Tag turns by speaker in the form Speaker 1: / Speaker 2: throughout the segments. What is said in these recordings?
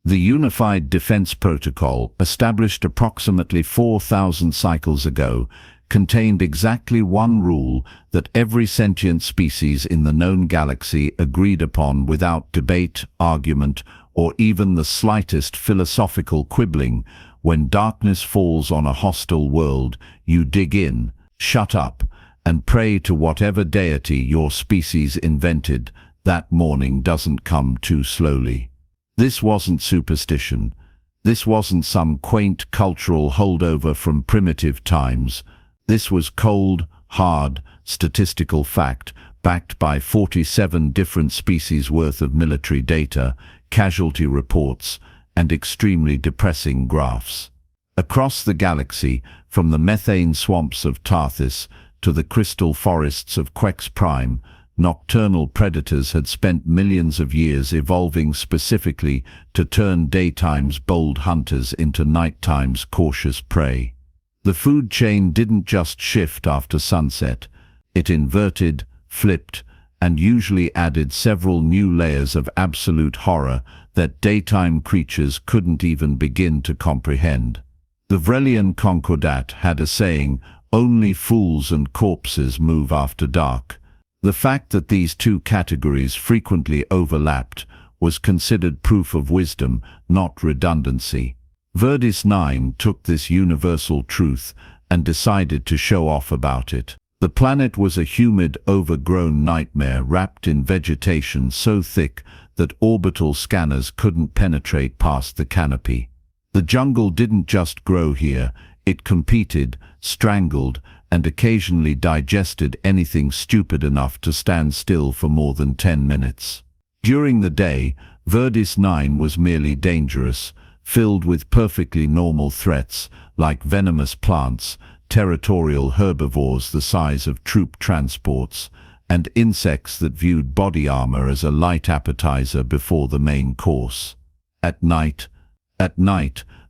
Speaker 1: The Unified Defense Protocol, established approximately 4,000 cycles ago, contained exactly one rule that every sentient species in the known galaxy agreed upon without debate, argument, or even the slightest philosophical quibbling: when darkness falls on a hostile world, you dig in, shut up, and pray to whatever deity your species invented. That morning doesn't come too slowly. This wasn't superstition. This wasn't some quaint cultural holdover from primitive times. This was cold, hard, statistical fact, backed by 47 different species worth of military data, casualty reports, and extremely depressing graphs. Across the galaxy, from the methane swamps of Tarthis to the crystal forests of Quex Prime, nocturnal predators had spent millions of years evolving specifically to turn daytime's bold hunters into nighttime's cautious prey. The food chain didn't just shift after sunset. It inverted, flipped, and usually added several new layers of absolute horror that daytime creatures couldn't even begin to comprehend. The Vrelian Concordat had a saying, "Only fools and corpses move after dark." The fact that these two categories frequently overlapped was considered proof of wisdom, not redundancy. Verdis 9 took this universal truth and decided to show off about it. The planet was a humid, overgrown nightmare wrapped in vegetation so thick that orbital scanners couldn't penetrate past the canopy. The jungle didn't just grow here, it competed, strangled, and occasionally digested anything stupid enough to stand still for more than 10 minutes. During the day, Verdis 9 was merely dangerous, filled with perfectly normal threats like venomous plants, territorial herbivores the size of troop transports, and insects that viewed body armor as a light appetizer before the main course. At night,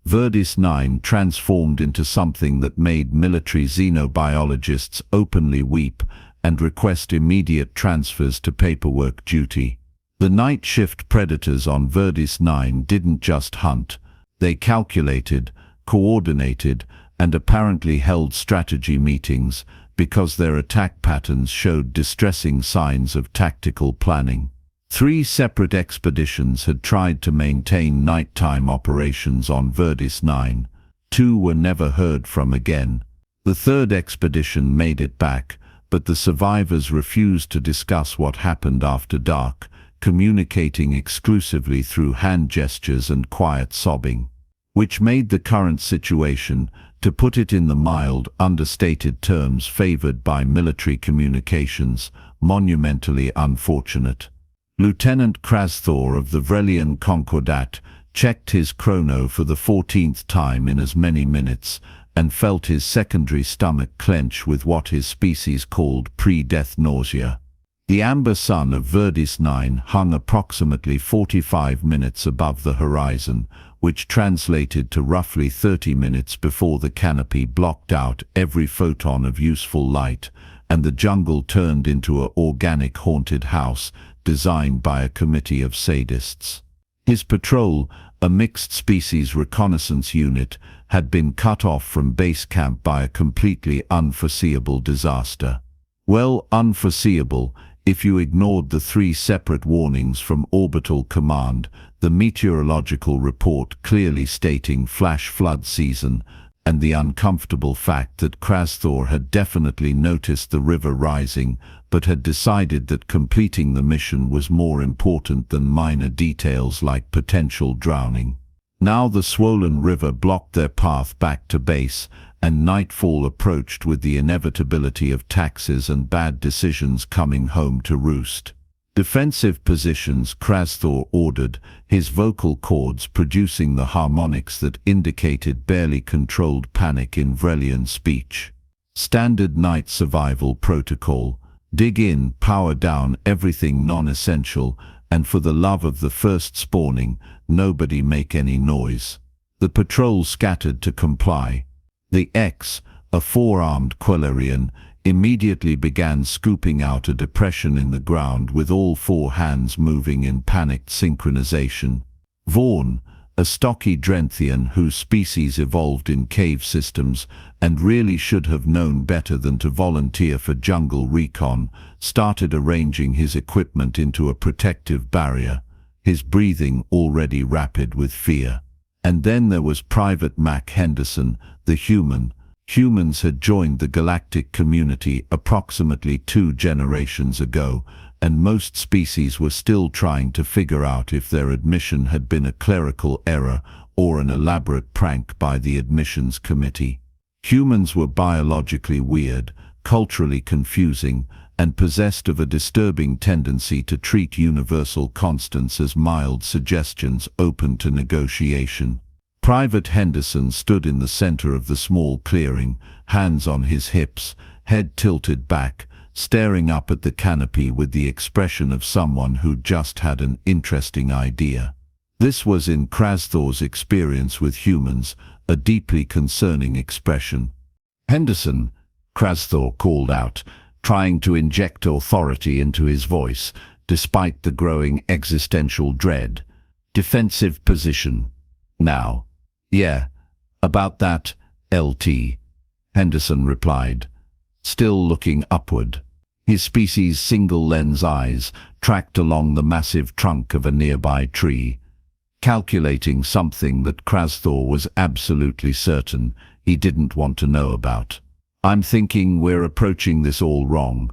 Speaker 1: Verdis 9 transformed into something that made military xenobiologists openly weep and request immediate transfers to paperwork duty. The night shift predators on Verdis 9 didn't just hunt. They calculated, coordinated, and apparently held strategy meetings because their attack patterns showed distressing signs of tactical planning. 3 separate expeditions had tried to maintain nighttime operations on Verdis 9. 2 were never heard from again. The 3rd expedition made it back, but the survivors refused to discuss what happened after dark, communicating exclusively through hand gestures and quiet sobbing. Which made the current situation, to put it in the mild, understated terms favored by military communications, monumentally unfortunate. Lieutenant Krasthor of the Vrelian Concordat checked his chrono for the 14th time in as many minutes and felt his secondary stomach clench with what his species called pre-death nausea. The amber sun of Verdis 9 hung approximately 45 minutes above the horizon, which translated to roughly 30 minutes before the canopy blocked out every photon of useful light, and the jungle turned into an organic haunted house designed by a committee of sadists. His patrol, a mixed-species reconnaissance unit, had been cut off from base camp by a completely unforeseeable disaster. Well, unforeseeable, if you ignored the 3 separate warnings from Orbital Command, the meteorological report clearly stating flash flood season, and the uncomfortable fact that Krasthor had definitely noticed the river rising, but had decided that completing the mission was more important than minor details like potential drowning. Now the swollen river blocked their path back to base, and nightfall approached with the inevitability of taxes and bad decisions coming home to roost. Defensive positions, Krasthor ordered, his vocal cords producing the harmonics that indicated barely controlled panic in Vrelian speech. Standard night survival protocol: dig in, power down everything non-essential, and for the love of the first spawning, nobody make any noise. The patrol scattered to comply. The X, a 4-armed Quellerian, immediately began scooping out a depression in the ground with all 4 hands moving in panicked synchronization. Vaughn, a stocky Drenthian whose species evolved in cave systems and really should have known better than to volunteer for jungle recon, started arranging his equipment into a protective barrier, his breathing already rapid with fear. And then there was Private Mac Henderson, the human. Humans had joined the galactic community approximately 2 generations ago, and most species were still trying to figure out if their admission had been a clerical error or an elaborate prank by the admissions committee. Humans were biologically weird, culturally confusing, and possessed of a disturbing tendency to treat universal constants as mild suggestions open to negotiation. Private Henderson stood in the center of the small clearing, hands on his hips, head tilted back, staring up at the canopy with the expression of someone who just had an interesting idea. This was, in Krasthor's experience with humans, a deeply concerning expression. "Henderson," Krasthor called out, trying to inject authority into his voice, despite the growing existential dread. "Defensive position. Now." "Yeah, about that, LT," Henderson replied, still looking upward. His species' single-lens eyes tracked along the massive trunk of a nearby tree, calculating something that Krasthor was absolutely certain he didn't want to know about. "I'm thinking we're approaching this all wrong."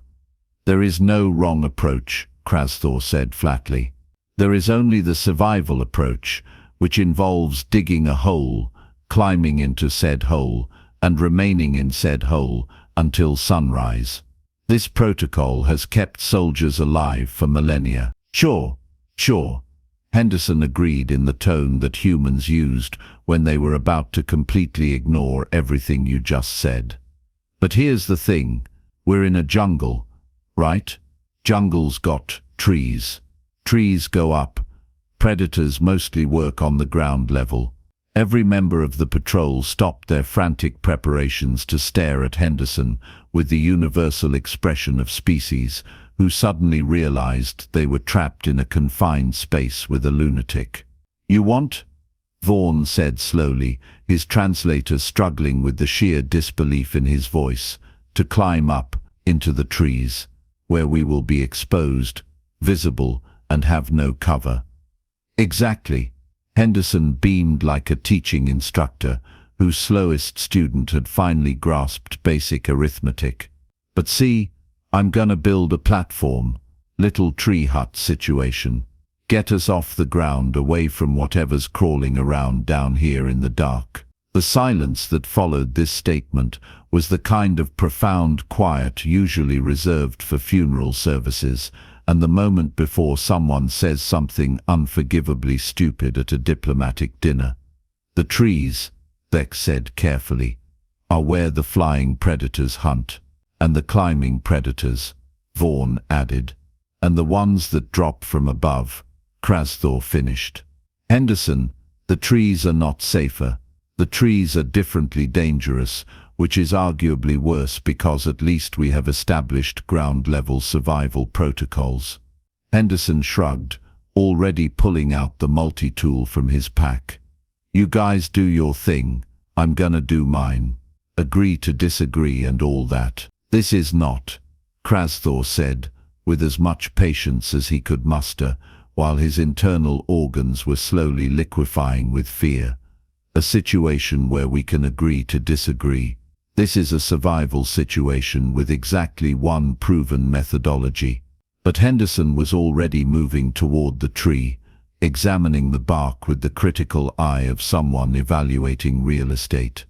Speaker 1: "There is no wrong approach," Krasthor said flatly. "There is only the survival approach, which involves digging a hole, climbing into said hole, and remaining in said hole until sunrise. This protocol has kept soldiers alive for millennia." Sure. Henderson agreed in the tone that humans used when they were about to completely ignore everything you just said. "But here's the thing, we're in a jungle, right? Jungles got trees. Trees go up. Predators mostly work on the ground level." Every member of the patrol stopped their frantic preparations to stare at Henderson with the universal expression of species who suddenly realized they were trapped in a confined space with a lunatic. "You want?" Vaughn said slowly, his translator struggling with the sheer disbelief in his voice, "to climb up into the trees, where we will be exposed, visible, and have no cover." "Exactly." Henderson beamed like a teaching instructor whose slowest student had finally grasped basic arithmetic. "But see, I'm gonna build a platform, little tree hut situation. Get us off the ground, away from whatever's crawling around down here in the dark." The silence that followed this statement was the kind of profound quiet usually reserved for funeral services, and the moment before someone says something unforgivably stupid at a diplomatic dinner. "The trees," Beck said carefully, "are where the flying predators hunt. And the climbing predators," Vaughn added. "And the ones that drop from above," Krasthor finished. "Henderson, the trees are not safer. The trees are differently dangerous, which is arguably worse because at least we have established ground-level survival protocols." Henderson shrugged, already pulling out the multi-tool from his pack. "You guys do your thing, I'm gonna do mine. Agree to disagree and all that." "This is not," Krasthor said, with as much patience as he could muster, while his internal organs were slowly liquefying with fear, "a situation where we can agree to disagree. This is a survival situation with exactly one proven methodology." But Henderson was already moving toward the tree, examining the bark with the critical eye of someone evaluating real estate.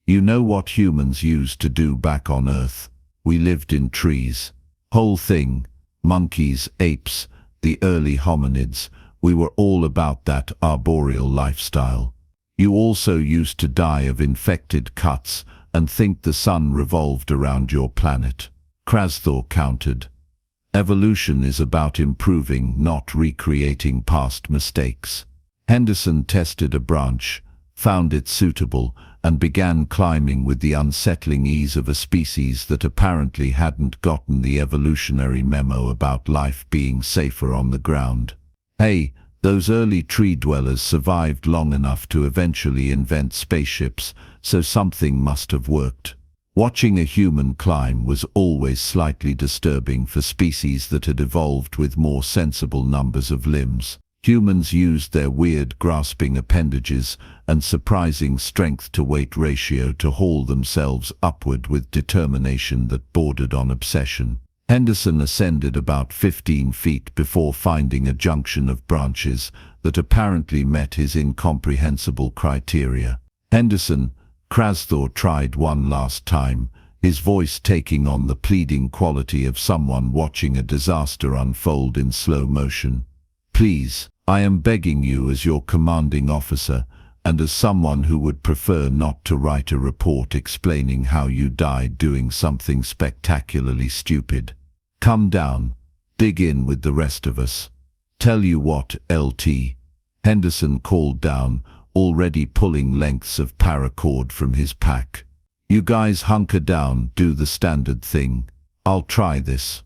Speaker 1: "You know what humans used to do back on Earth? We lived in trees. Whole thing. Monkeys, apes, the early hominids. We were all about that arboreal lifestyle. You also used to die of infected cuts and think the sun revolved around your planet." Krasthor countered. "Evolution is about improving, not recreating past mistakes." Henderson tested a branch, found it suitable, and began climbing with the unsettling ease of a species that apparently hadn't gotten the evolutionary memo about life being safer on the ground. "Hey," Those early tree dwellers survived long enough to eventually invent spaceships, so something must have worked. Watching a human climb was always slightly disturbing for species that had evolved with more sensible numbers of limbs. Humans used their weird grasping appendages and surprising strength-to-weight ratio to haul themselves upward with determination that bordered on obsession. Henderson ascended about 15 feet before finding a junction of branches that apparently met his incomprehensible criteria. "Henderson," Krasthor tried one last time, his voice taking on the pleading quality of someone watching a disaster unfold in slow motion. "Please, I am begging you as your commanding officer, and as someone who would prefer not to write a report explaining how you died doing something spectacularly stupid. Come down, dig in with the rest of us. Tell you what, LT," Henderson called down, already pulling lengths of paracord from his pack. "You guys hunker down, do the standard thing. I'll try this.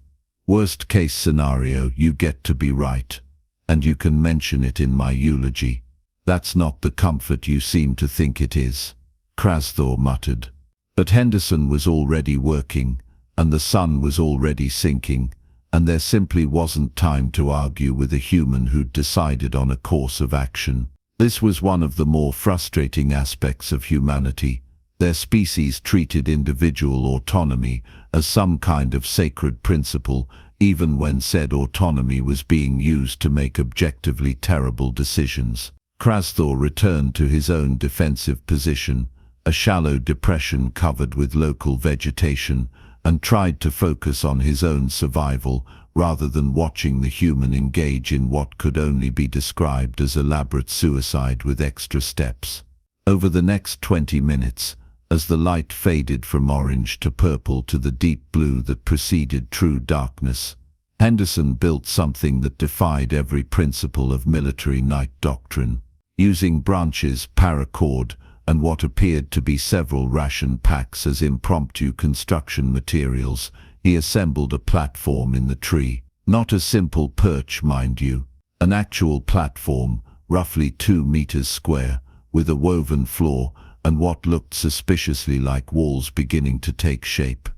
Speaker 1: Worst case scenario, you get to be right. And you can mention it in my eulogy. That's not the comfort you seem to think it is," Krasthor muttered. But Henderson was already working, and the sun was already sinking, and there simply wasn't time to argue with a human who'd decided on a course of action. This was one of the more frustrating aspects of humanity. Their species treated individual autonomy as some kind of sacred principle, even when said autonomy was being used to make objectively terrible decisions. Krasthor returned to his own defensive position, a shallow depression covered with local vegetation, and tried to focus on his own survival rather than watching the human engage in what could only be described as elaborate suicide with extra steps. Over the next 20 minutes, as the light faded from orange to purple to the deep blue that preceded true darkness, Henderson built something that defied every principle of military night doctrine. Using branches, paracord, and what appeared to be several ration packs as impromptu construction materials, he assembled a platform in the tree. Not a simple perch, mind you. An actual platform, roughly 2 meters square, with a woven floor and what looked suspiciously like walls beginning to take shape.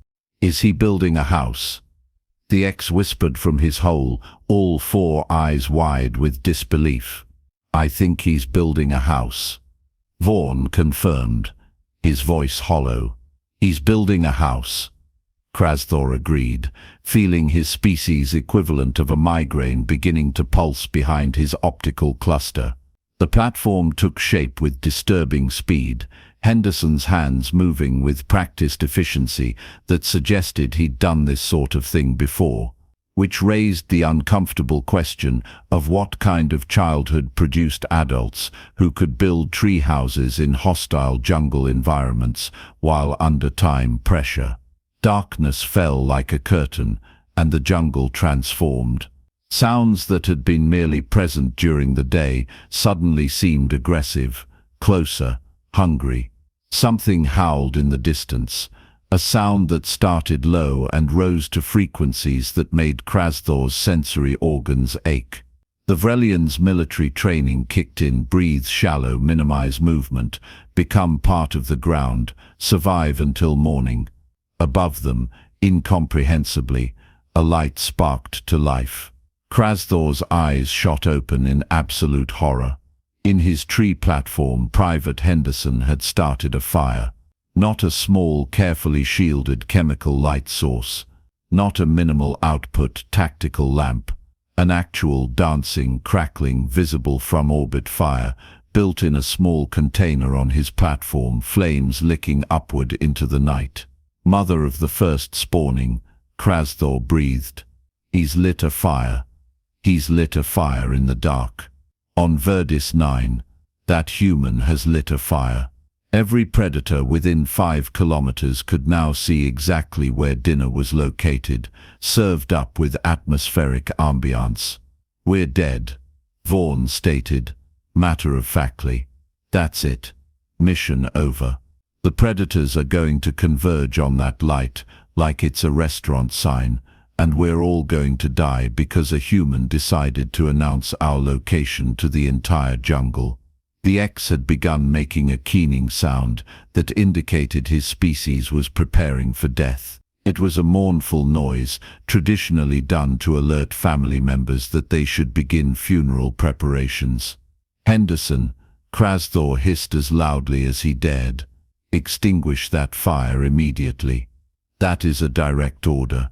Speaker 1: "Is he building a house?" the X whispered from his hole, all 4 eyes wide with disbelief. "I think he's building a house," Vaughn confirmed, his voice hollow. "He's building a house," Krasthor agreed, feeling his species' equivalent of a migraine beginning to pulse behind his optical cluster. The platform took shape with disturbing speed, Henderson's hands moving with practiced efficiency that suggested he'd done this sort of thing before, which raised the uncomfortable question of what kind of childhood produced adults who could build tree houses in hostile jungle environments while under time pressure. Darkness fell like a curtain, and the jungle transformed. Sounds that had been merely present during the day suddenly seemed aggressive, closer, hungry. Something howled in the distance, a sound that started low and rose to frequencies that made Krasthor's sensory organs ache. The Vrelian's military training kicked in: breathe shallow, minimize movement, become part of the ground, survive until morning. Above them, incomprehensibly, a light sparked to life. Krasthor's eyes shot open in absolute horror. In his tree platform, Private Henderson had started a fire. Not a small, carefully shielded chemical light source. Not a minimal output tactical lamp. An actual dancing, crackling, visible from orbit fire, built in a small container on his platform, flames licking upward into the night. Mother of the first spawning, Krasthor breathed. He's lit a fire. He's lit a fire in the dark. On Verdis 9, that human has lit a fire. Every predator within 5 kilometers could now see exactly where dinner was located, served up with atmospheric ambiance. "We're dead," Vaughn stated, matter-of-factly. "That's it. Mission over. The predators are going to converge on that light like it's a restaurant sign, and we're all going to die because a human decided to announce our location to the entire jungle. The X had begun making a keening sound that indicated his species was preparing for death. It was a mournful noise, traditionally done to alert family members that they should begin funeral preparations. Henderson, Krasthor hissed as loudly as he dared. Extinguish that fire immediately. That is a direct order.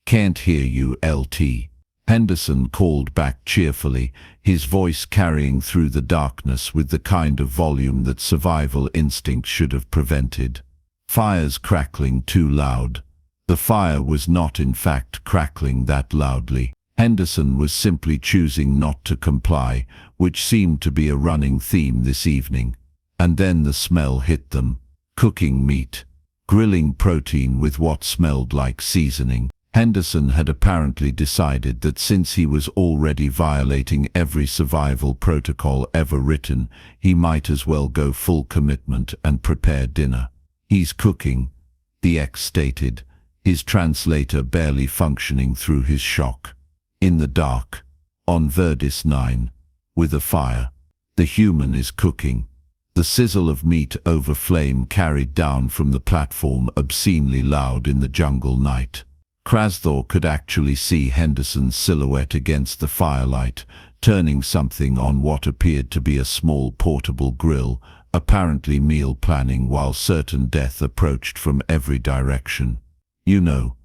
Speaker 1: Can't hear you, LT. Henderson called back cheerfully, his voice carrying through the darkness with the kind of volume that survival instinct should have prevented. Fire's crackling too loud. The fire was not in fact crackling that loudly. Henderson was simply choosing not to comply, which seemed to be a running theme this evening. And then the smell hit them. Cooking meat. Grilling protein with what smelled like seasoning. Henderson had apparently decided that since he was already violating every survival protocol ever written, he might as well go full commitment and prepare dinner. He's cooking, the X stated, his translator barely functioning through his shock. In the dark, on Verdis 9, with a fire, the human is cooking. The sizzle of meat over flame carried down from the platform obscenely loud in the jungle night. Krasthor could actually see Henderson's silhouette against the firelight, turning something on what appeared to be a small portable grill, apparently meal planning while certain death approached from every direction. You know,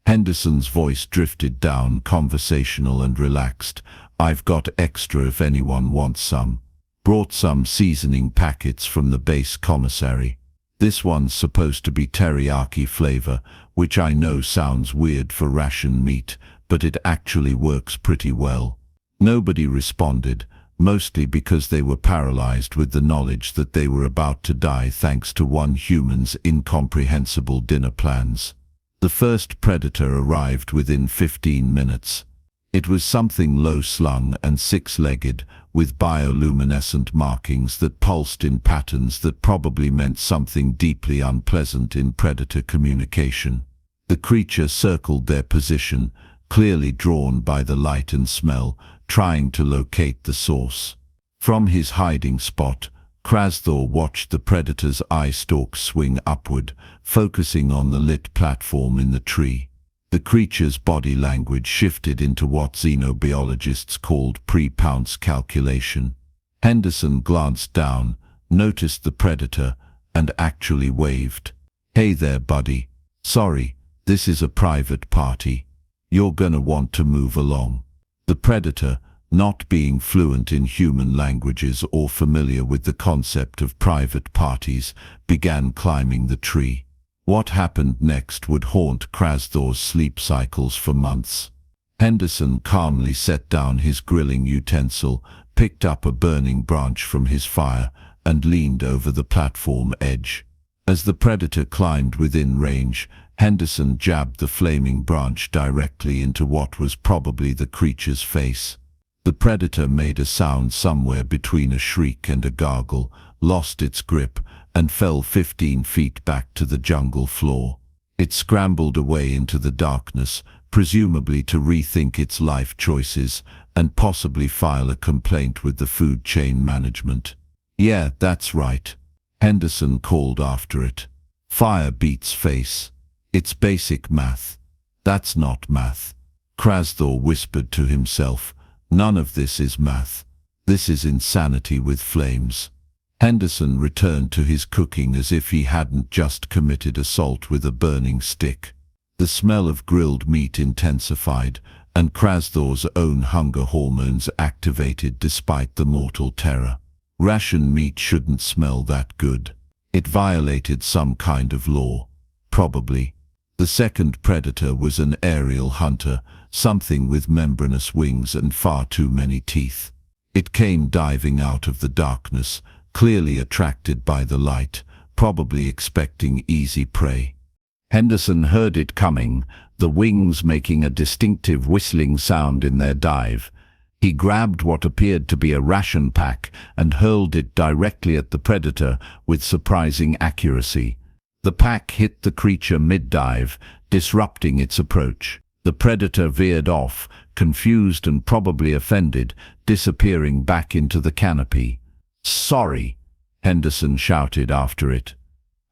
Speaker 1: Henderson's voice drifted down, conversational and relaxed. I've got extra if anyone wants some. Brought some seasoning packets from the base commissary. This one's supposed to be teriyaki flavor, which I know sounds weird for ration meat, but it actually works pretty well. Nobody responded, mostly because they were paralyzed with the knowledge that they were about to die thanks to one human's incomprehensible dinner plans. The first predator arrived within 15 minutes. It was something low-slung and six-legged, with bioluminescent markings that pulsed in patterns that probably meant something deeply unpleasant in predator communication. The creature circled their position, clearly drawn by the light and smell, trying to locate the source. From his hiding spot, Krasthor watched the predator's eye stalk swing upward, focusing on the lit platform in the tree. The creature's body language shifted into what xenobiologists called pre-pounce calculation. Henderson glanced down, noticed the predator, and actually waved. Hey there, buddy. Sorry, this is a private party. You're gonna want to move along. The predator, not being fluent in human languages or familiar with the concept of private parties, began climbing the tree. What happened next would haunt Krasthor's sleep cycles for months. Henderson calmly set down his grilling utensil, picked up a burning branch from his fire, and leaned over the platform edge. As the predator climbed within range, Henderson jabbed the flaming branch directly into what was probably the creature's face. The predator made a sound somewhere between a shriek and a gargle, lost its grip, and fell 15 feet back to the jungle floor. It scrambled away into the darkness, presumably to rethink its life choices and possibly file a complaint with the food chain management. Yeah, that's right, Henderson called after it. Fire beats face. It's basic math. That's not math. Krasthor whispered to himself. None of this is math. This is insanity with flames. Henderson returned to his cooking as if he hadn't just committed assault with a burning stick. The smell of grilled meat intensified, and Krasthor's own hunger hormones activated despite the mortal terror. Ration meat shouldn't smell that good. It violated some kind of law. Probably. The second predator was an aerial hunter, something with membranous wings and far too many teeth. It came diving out of the darkness, clearly attracted by the light, probably expecting easy prey. Henderson heard it coming, the wings making a distinctive whistling sound in their dive. He grabbed what appeared to be a ration pack and hurled it directly at the predator with surprising accuracy. The pack hit the creature mid-dive, disrupting its approach. The predator veered off, confused and probably offended, disappearing back into the canopy. "Sorry," Henderson shouted after it.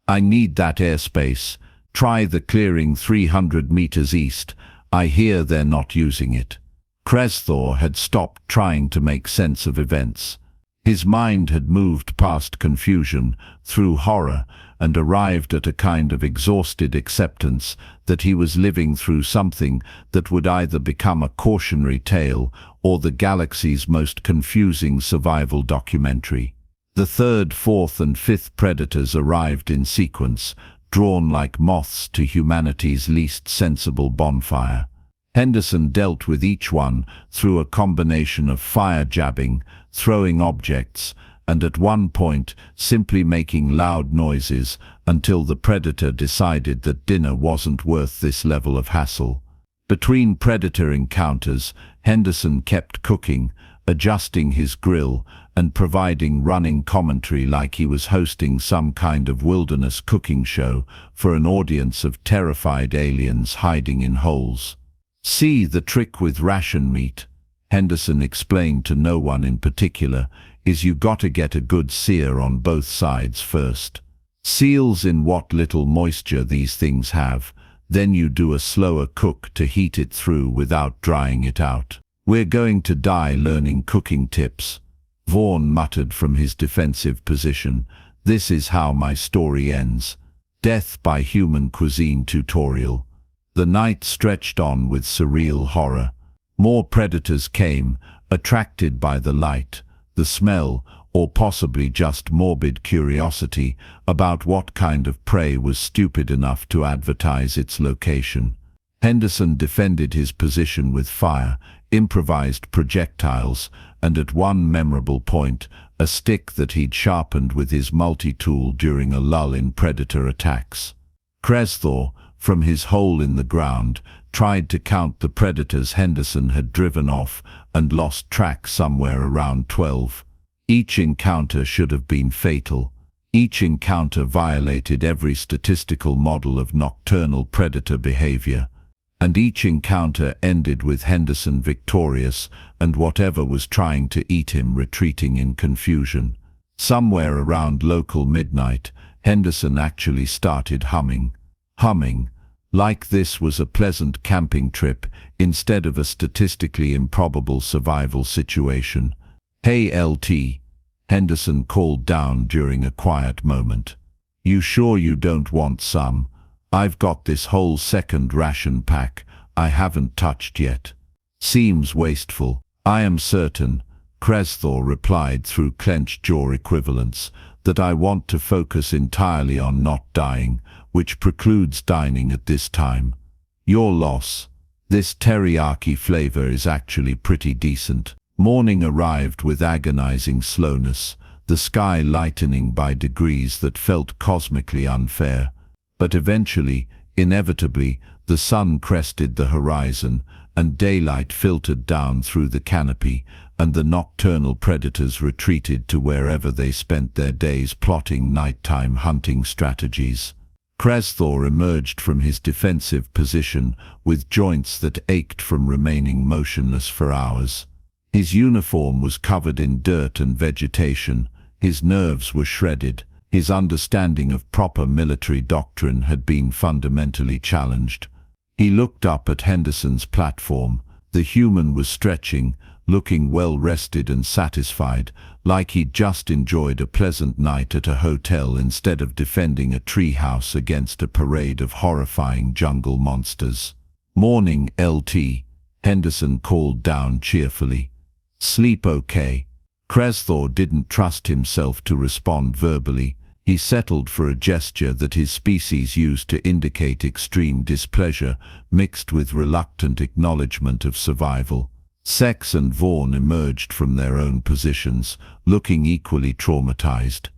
Speaker 1: "I need that airspace. Try the clearing 300 meters east. I hear they're not using it." Krezthor had stopped trying to make sense of events. His mind had moved past confusion, through horror, and arrived at a kind of exhausted acceptance that he was living through something that would either become a cautionary tale or the galaxy's most confusing survival documentary. The third, fourth, and fifth predators arrived in sequence, drawn like moths to humanity's least sensible bonfire. Henderson dealt with each one through a combination of fire jabbing, throwing objects, and at one point simply making loud noises until the predator decided that dinner wasn't worth this level of hassle. Between predator encounters, Henderson kept cooking, adjusting his grill, and providing running commentary like he was hosting some kind of wilderness cooking show for an audience of terrified aliens hiding in holes. "See, the trick with ration meat," Henderson explained to no one in particular, "is you gotta get a good sear on both sides first. Seals in what little moisture these things have, then you do a slower cook to heat it through without drying it out." "We're going to die learning cooking tips," Vaughn muttered from his defensive position. "This is how my story ends. Death by human cuisine tutorial." The night stretched on with surreal horror. More predators came, attracted by the light, the smell, or possibly just morbid curiosity about what kind of prey was stupid enough to advertise its location. Henderson defended his position with fire, improvised projectiles, and at one memorable point, a stick that he'd sharpened with his multi-tool during a lull in predator attacks. Krezthor, from his hole in the ground, tried to count the predators Henderson had driven off and lost track somewhere around 12. Each encounter should have been fatal. Each encounter violated every statistical model of nocturnal predator behavior. And each encounter ended with Henderson victorious and whatever was trying to eat him retreating in confusion. Somewhere around local midnight, Henderson actually started humming. Like this was a pleasant camping trip instead of a statistically improbable survival situation. "Hey LT," Henderson called down during a quiet moment. "You sure you don't want some? I've got this whole second ration pack I haven't touched yet." "Seems wasteful." "I am certain," Krezthor replied through clenched jaw equivalence, "that I want to focus entirely on not dying, which precludes dining at this time. Your loss. This teriyaki flavor is actually pretty decent." Morning arrived with agonizing slowness, the sky lightening by degrees that felt cosmically unfair. But eventually, inevitably, the sun crested the horizon, and daylight filtered down through the canopy, and the nocturnal predators retreated to wherever they spent their days plotting nighttime hunting strategies. Krezthor emerged from his defensive position with joints that ached from remaining motionless for hours. His uniform was covered in dirt and vegetation, his nerves were shredded, his understanding of proper military doctrine had been fundamentally challenged. He looked up at Henderson's platform. The human was stretching, looking well-rested and satisfied, like he'd just enjoyed a pleasant night at a hotel instead of defending a treehouse against a parade of horrifying jungle monsters. "Morning, LT," Henderson called down cheerfully. "Sleep okay?" Krezthor didn't trust himself to respond verbally. He settled for a gesture that his species used to indicate extreme displeasure, mixed with reluctant acknowledgement of survival. Sex and Vaughn emerged from their own positions, looking equally traumatized.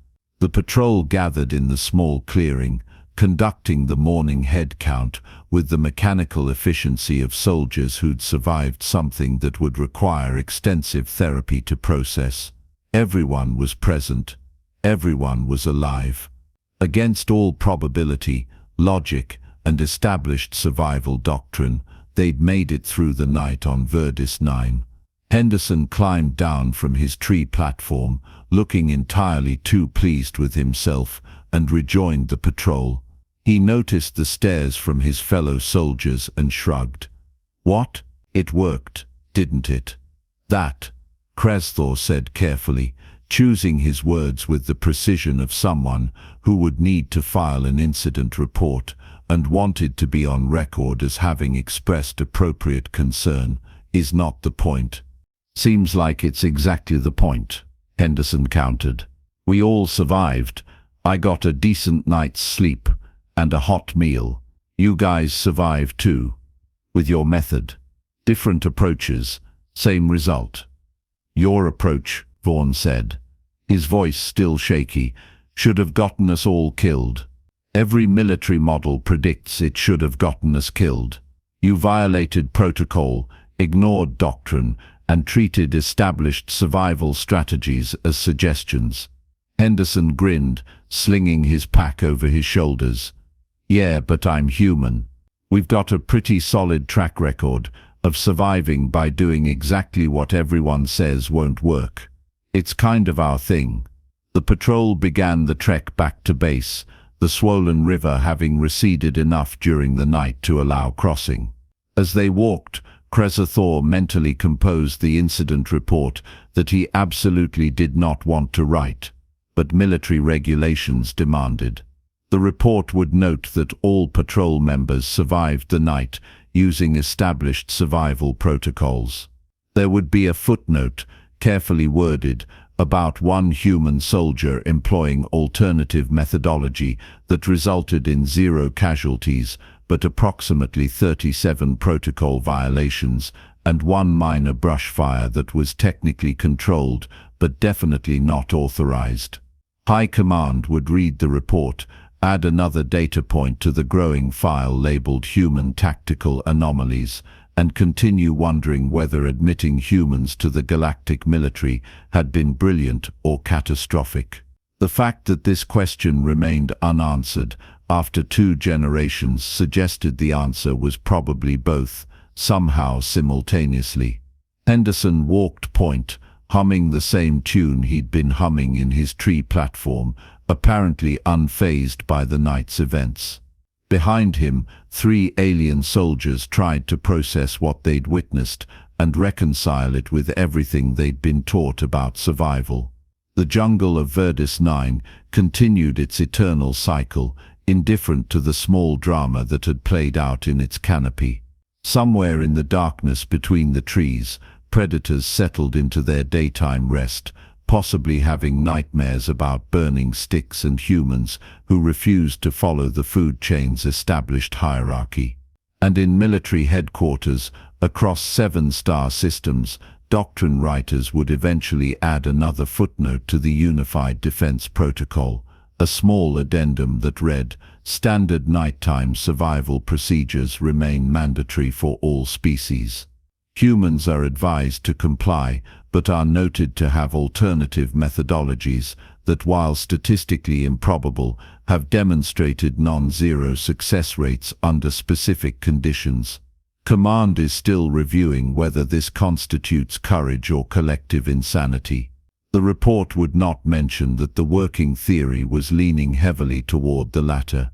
Speaker 1: The patrol gathered in the small clearing, conducting the morning head count with the mechanical efficiency of soldiers who'd survived something that would require extensive therapy to process. Everyone was present. Everyone was alive. Against all probability, logic, and established survival doctrine, They'd made it through the night on Verdis 9. Henderson climbed down from his tree platform, looking entirely too pleased with himself, and rejoined the patrol. He noticed the stares from his fellow soldiers and shrugged. "What? It worked, didn't it?" "That," Krasthor said carefully, choosing his words with the precision of someone who would need to file an incident report and wanted to be on record as having expressed appropriate concern, "is not the point." "Seems like it's exactly the point," Henderson countered. "We all survived. I got a decent night's sleep and a hot meal. You guys survived too. With your method. Different approaches, same result." "Your approach," Vaughn said, his voice still shaky, "should have gotten us all killed. Every military model predicts it should have gotten us killed. You violated protocol, ignored doctrine, and treated established survival strategies as suggestions." Henderson grinned, slinging his pack over his shoulders. "Yeah, but I'm human. We've got a pretty solid track record of surviving by doing exactly what everyone says won't work. It's kind of our thing." The patrol began the trek back to base, the swollen river having receded enough during the night to allow crossing. As they walked, Krasthor mentally composed the incident report that he absolutely did not want to write, but military regulations demanded. The report would note that all patrol members survived the night using established survival protocols. There would be a footnote, carefully worded, about one human soldier employing alternative methodology that resulted in 0 casualties, but approximately 37 protocol violations, and 1 minor brush fire that was technically controlled, but definitely not authorized. High Command would read the report, add another data point to the growing file labeled Human Tactical Anomalies, and continue wondering whether admitting humans to the galactic military had been brilliant or catastrophic. The fact that this question remained unanswered after 2 generations suggested the answer was probably both, somehow simultaneously. Henderson walked point, humming the same tune he'd been humming in his tree platform, apparently unfazed by the night's events. Behind him, 3 alien soldiers tried to process what they'd witnessed and reconcile it with everything they'd been taught about survival. The jungle of Verdis 9 continued its eternal cycle, indifferent to the small drama that had played out in its canopy. Somewhere in the darkness between the trees, predators settled into their daytime rest, possibly having nightmares about burning sticks and humans who refused to follow the food chain's established hierarchy. And in military headquarters, across 7-star systems, doctrine writers would eventually add another footnote to the Unified Defense Protocol, a small addendum that read, "Standard nighttime survival procedures remain mandatory for all species. Humans are advised to comply, but are noted to have alternative methodologies that, while statistically improbable, have demonstrated non-zero success rates under specific conditions." Command is still reviewing whether this constitutes courage or collective insanity. The report would not mention that the working theory was leaning heavily toward the latter.